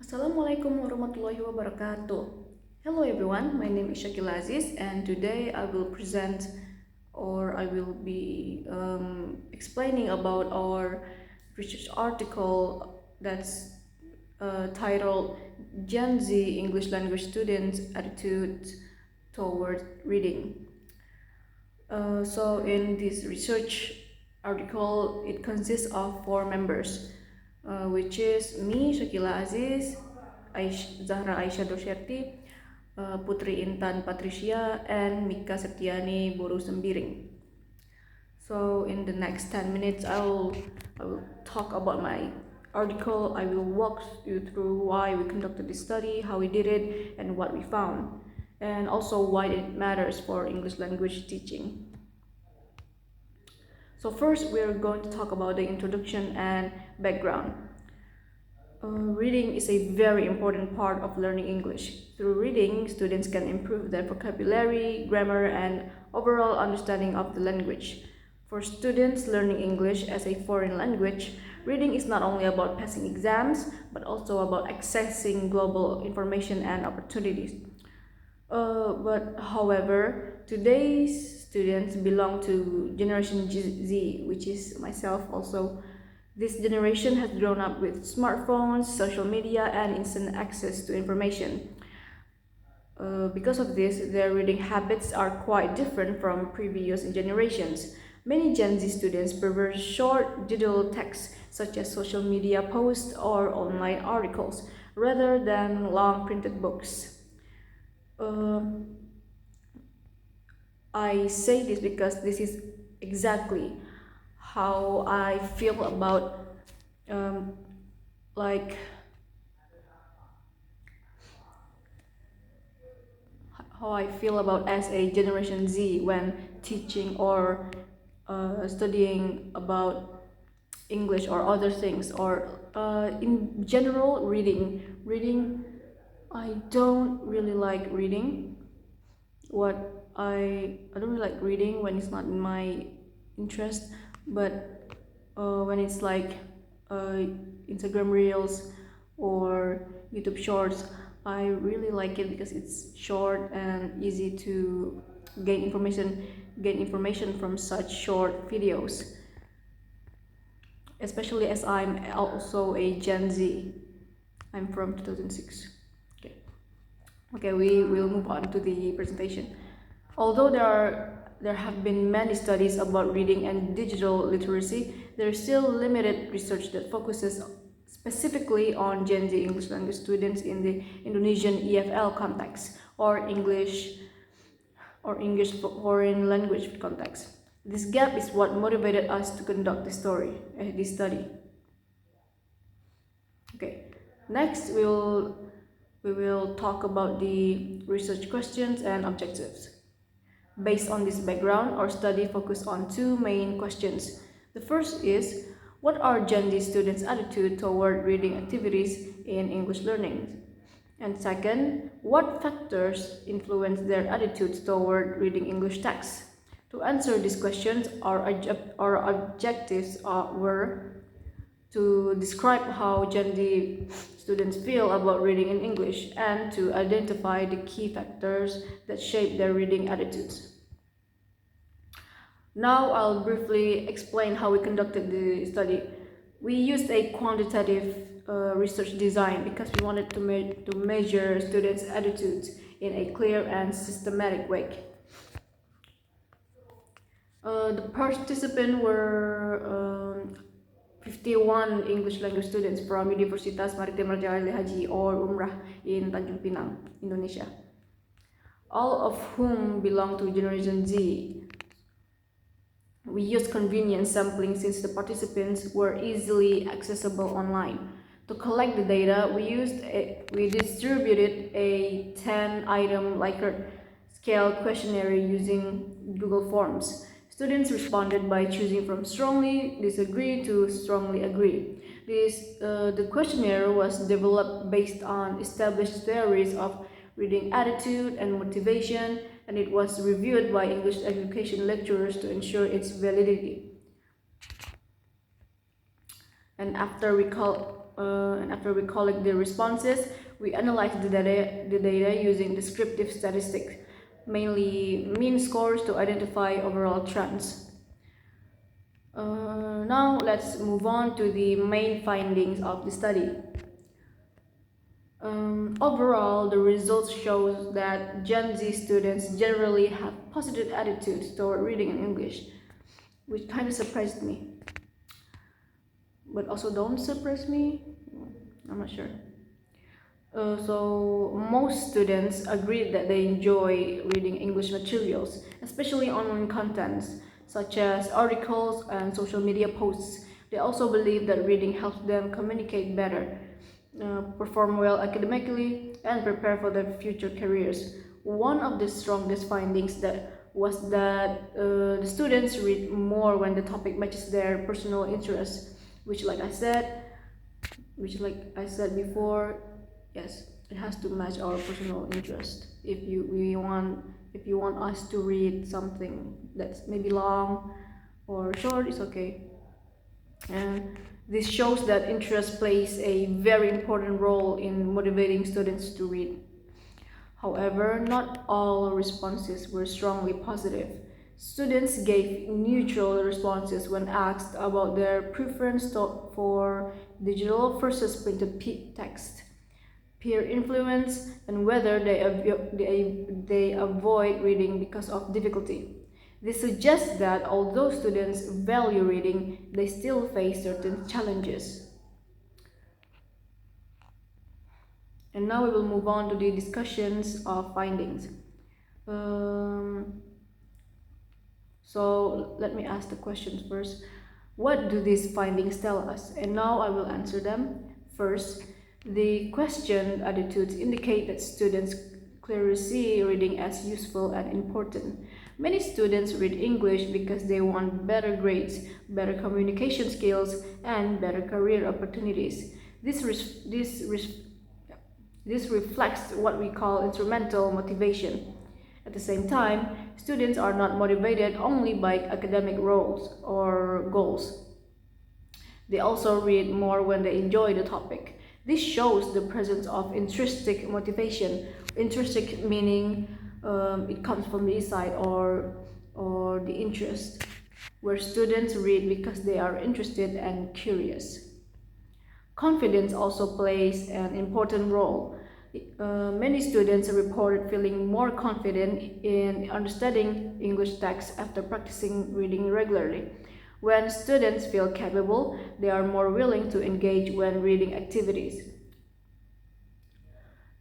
Assalamualaikum warahmatullahi wabarakatuh. Hello everyone, my name is Syakilla Azis, and today I will present or I will be explaining about our research article that's titled Gen Z English Language Students Attitude Toward Reading. So in this research article, it consists of 4 members, which is me, Syakilla Aziz, Zahra Aisyah Dosherti, Putri Intan Patricia, and Mika Septiani Boru Sembiring. So in the next 10 minutes, I will talk about my article. I will walk you through why we conducted this study, how we did it, and what we found, and also why it matters for English language teaching. So first, we're going to talk about the introduction and background. Reading is a very important part of learning English. Through reading, students can improve their vocabulary, grammar, and overall understanding of the language. For students learning English as a foreign language, reading is not only about passing exams, but also about accessing global information and opportunities. But however, today's students belong to Generation Z, which is myself also. This generation has grown up with smartphones, social media, and instant access to information. Because of this, their reading habits are quite different from previous generations. Many Gen Z students prefer short digital texts such as social media posts or online articles rather than long printed books. I say this because this is exactly how I feel about like how I feel about as a Generation Z when teaching or studying about English or other things, or in general reading. I don't really like reading. I don't really like reading when it's not in my interest, but when it's like Instagram Reels or YouTube Shorts, I really like it because it's short and easy to gain information from such short videos. Especially as I'm also a Gen Z. I'm from 2006. Okay, we will move on to the presentation. Although there have been many studies about reading and digital literacy, there is still limited research that focuses specifically on Gen Z English language students in the Indonesian EFL context or English foreign language context. This gap is what motivated us to conduct this study. Okay, next we will talk about the research questions and objectives. Based on this background, our study focused on 2 main questions. The first is, what are Gen Z students' attitude toward reading activities in English learning? And second, what factors influence their attitudes toward reading English texts? To answer these questions, our objectives were to describe how Gen Z students feel about reading in English and to identify the key factors that shape their reading attitudes. Now I'll briefly explain how we conducted the study. We used a quantitative research design because we wanted to measure students' attitudes in a clear and systematic way. The participants were 51 English language students from Universitas Maritim Raja Ali Haji or Umrah in Tanjung Pinang, Indonesia, all of whom belong to Generation Z. We used convenient sampling since the participants were easily accessible online. To collect the data, we distributed a 10-item Likert scale questionnaire using Google Forms. Students responded by choosing from strongly disagree to strongly agree. The questionnaire was developed based on established theories of reading attitude and motivation, and it was reviewed by English education lecturers to ensure its validity. And after we and after we collect the responses, we analyze the data using descriptive statistics, mainly mean scores, to identify overall trends. Now let's move on to the main findings of the study. Overall, the results shows that Gen Z students generally have positive attitudes toward reading in English, which kind of surprised me, but also don't surprise me. I'm not sure. So most students agreed that they enjoy reading English materials, especially online contents such as articles and social media posts. They also believe that reading helps them communicate better, perform well academically, and prepare for their future careers. One of the strongest findings was that the students read more when the topic matches their personal interests, which like I said before, yes, it has to match our personal interest. If you want us to read something that's maybe long or short, it's okay. And this shows that interest plays a very important role in motivating students to read. However, not all responses were strongly positive. Students gave neutral responses when asked about their preference for digital versus printed text, peer influence, and whether they avoid reading because of difficulty. This suggests that although students value reading, they still face certain challenges. And now we will move on to the discussions of findings. So let me ask the questions first. What do these findings tell us? And now I will answer them. First, the question attitudes indicate that students clearly see reading as useful and important. Many students read English because they want better grades, better communication skills, and better career opportunities. This reflects what we call instrumental motivation. At the same time, students are not motivated only by academic roles or goals. They also read more when they enjoy the topic. This shows the presence of intrinsic motivation. Intrinsic meaning it comes from the inside or the interest, where students read because they are interested and curious. Confidence also plays an important role. Many students reported feeling more confident in understanding English text after practicing reading regularly. When students feel capable, they are more willing to engage when reading activities.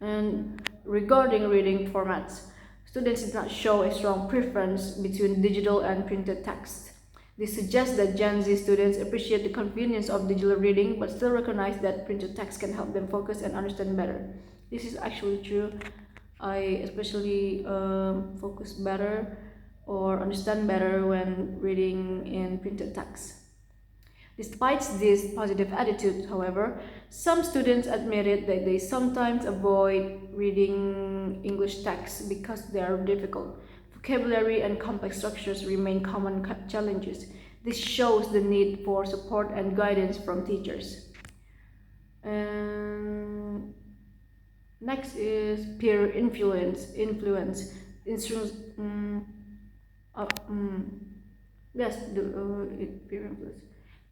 And regarding reading formats, students did not show a strong preference between digital and printed text. This suggests that Gen Z students appreciate the convenience of digital reading but still recognize that printed text can help them focus and understand better. This is actually true. I especially focus better or understand better when reading in printed text. Despite this positive attitude, however, some students admitted that they sometimes avoid reading English texts because they are difficult. Vocabulary and complex structures remain common challenges. This shows the need for support and guidance from teachers. And next is peer influence. Peer influence.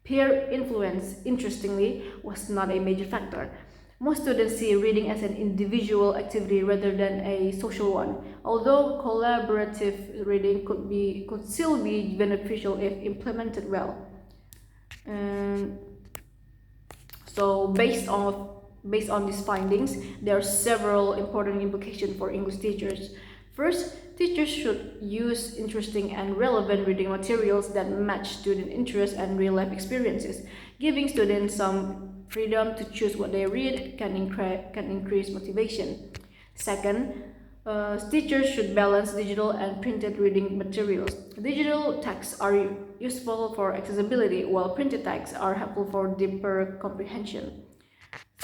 Peer influence, interestingly, was not a major factor. Most students see reading as an individual activity rather than a social one, although collaborative reading could still be beneficial if implemented well. And so based on these findings, there are several important implications for English teachers. First, teachers should use interesting and relevant reading materials that match student interests and real-life experiences. Giving students some freedom to choose what they read can increase motivation. Second, teachers should balance digital and printed reading materials. Digital texts are useful for accessibility, while printed texts are helpful for deeper comprehension.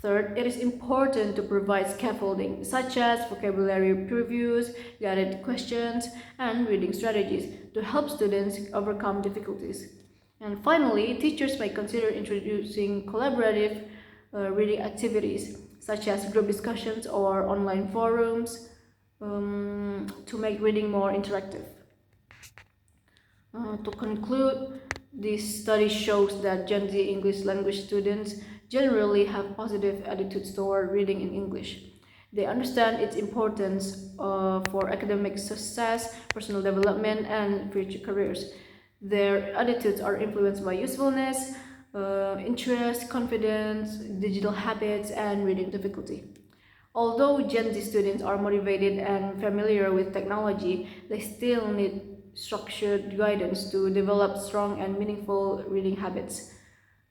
Third, it is important to provide scaffolding, such as vocabulary previews, guided questions, and reading strategies to help students overcome difficulties. And finally, teachers may consider introducing collaborative reading activities such as group discussions or online forums to make reading more interactive. To conclude, this study shows that Gen Z English language students generally have positive attitudes toward reading in English. They understand its importance for academic success, personal development, and future careers. Their attitudes are influenced by usefulness, interest, confidence, digital habits, and reading difficulty. Although Gen Z students are motivated and familiar with technology, they still need structured guidance to develop strong and meaningful reading habits.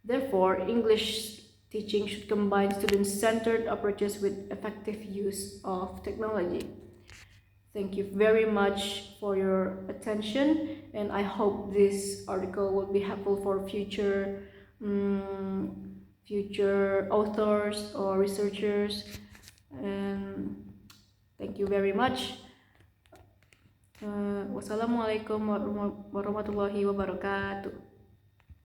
Therefore, English teaching should combine student-centered approaches with effective use of technology. Thank you very much for your attention, and I hope this article will be helpful for future authors or researchers. And thank you very much. Wassalamualaikum warahmatullahi wabarakatuh.